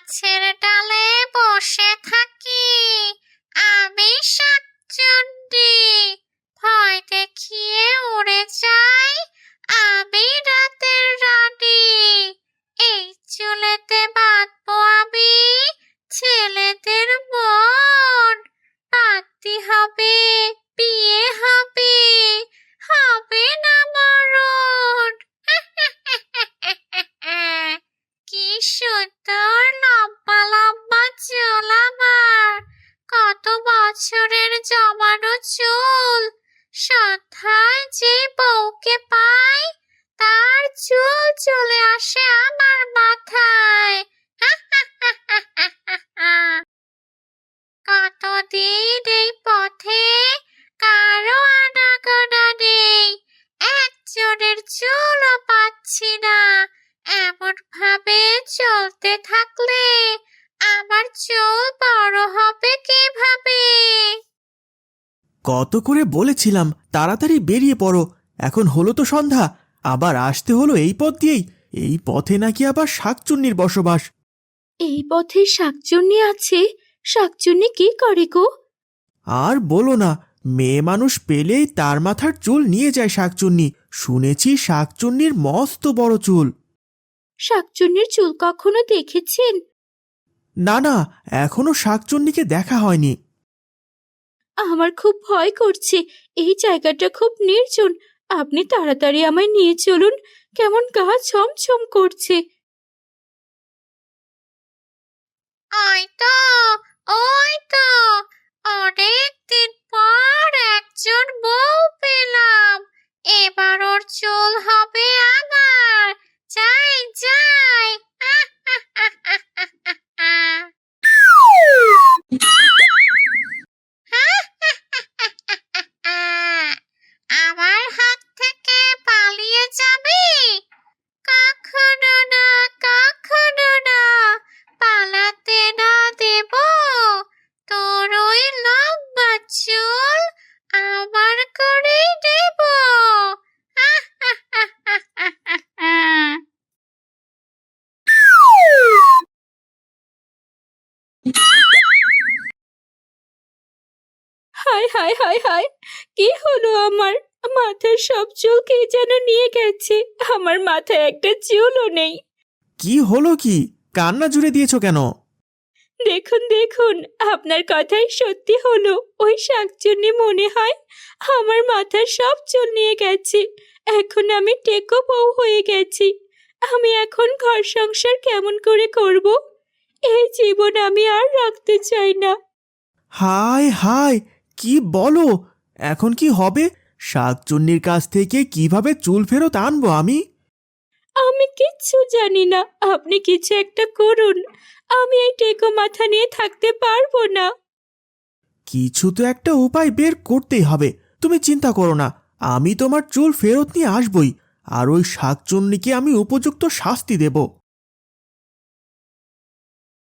গাছের ডালে বসে থাকি, আমি শাকচুন্নি। ভয় দেখিয়ে উড়ে যাই, আমি রাতের রানী। এই চুলেতে বাঁধবো আমি ছেলেদের মন। বাঁধতে হবে, বিয়ে হবে, হবে না মরণ। কি সুন্দর লম্বা লম্বা চুল আমার, কত বছরের জমানো চুল। সন্ধ্যায় যে বউকে পাই, তার চুল চলে আসে আমার মাথায়। কতদিন এই পথে, কারো আনাগোনা নেই, একজনের চুলও পাচ্ছি না। এমন ভাবে চলতে থাকলে আমার চুল বড় হবে কিভাবে? কত করে বলেছিলাম তাড়াতাড়ি বেরিয়ে পড়ো, এখন হলো তো সন্ধ্যা, আবার আসতে হলো এই পথ দিয়েই। এই পথে নাকি আবার শাকচুন্নির বসবাস। এই পথে শাকচুন্নি আছে? শাকচুন্নি কি করে গো? আর বলো না, মেয়ে মানুষ পেলেই তার মাথার চুল নিয়ে যায় শাকচুন্নি। শুনেছি শাকচুন্নির মস্ত বড় চুল। শাকচুন্নির চুল কখনো দেখেছেন? না না, এখনো শাকচুন্নিকে দেখা হয়নি। আমার খুব ভয় করছে, এই জায়গাটা খুব নির্জন। আপনি তাড়াতাড়ি আমায় নিয়ে চলুন, কেমন গা ছমছম করছে। ওই তো, ওই তো, অনেকদিন পর একজন বউ পেলাম। এবার ওর চুল হবে আমার। যাই যাই। আমার হাত থেকে পালিয়ে যাবি? কখনো না, কখনো না, পালাতে না দেব। তোর ওই লম্বা চুল আমার করেই নেব। হায় হায় হায় হায়, কি হলো আমার? মাথার সব চুল কে যেন নিয়ে গেছে, আমার মাথায় একটা চুলও নেই। কি হলো কি? কান্না জুড়ে দিয়েছো কেন? দেখুন দেখুন, আপনার কথাই সত্যি হলো। ওই শাকচুন্নি মনে হয় আমার মাথার সব চুল নিয়ে গেছে। এখন আমি টেকো বউ হয়ে গেছি। আমি এখন ঘর সংসার কেমন করে করব? এই জীবন আমি আর রাখতে চাই না। হায় হায়, কি বলো? এখন কি হবে? শাকচুন্নির কাছ থেকে কিভাবে চুল ফেরত আনবো আমি? আমি কিচ্ছু জানি না, আপনি কিছু একটা করুন। আমি এই টেকো মাথা নিয়ে থাকতে পারবো না। কিছু তো একটা উপায় বের করতেই হবে। তুমি চিন্তা করো না, আমি তোমার চুল ফেরত নিয়ে আসবই। আর ওই শাকচুন্নিকে আমি উপযুক্ত শাস্তি দেব।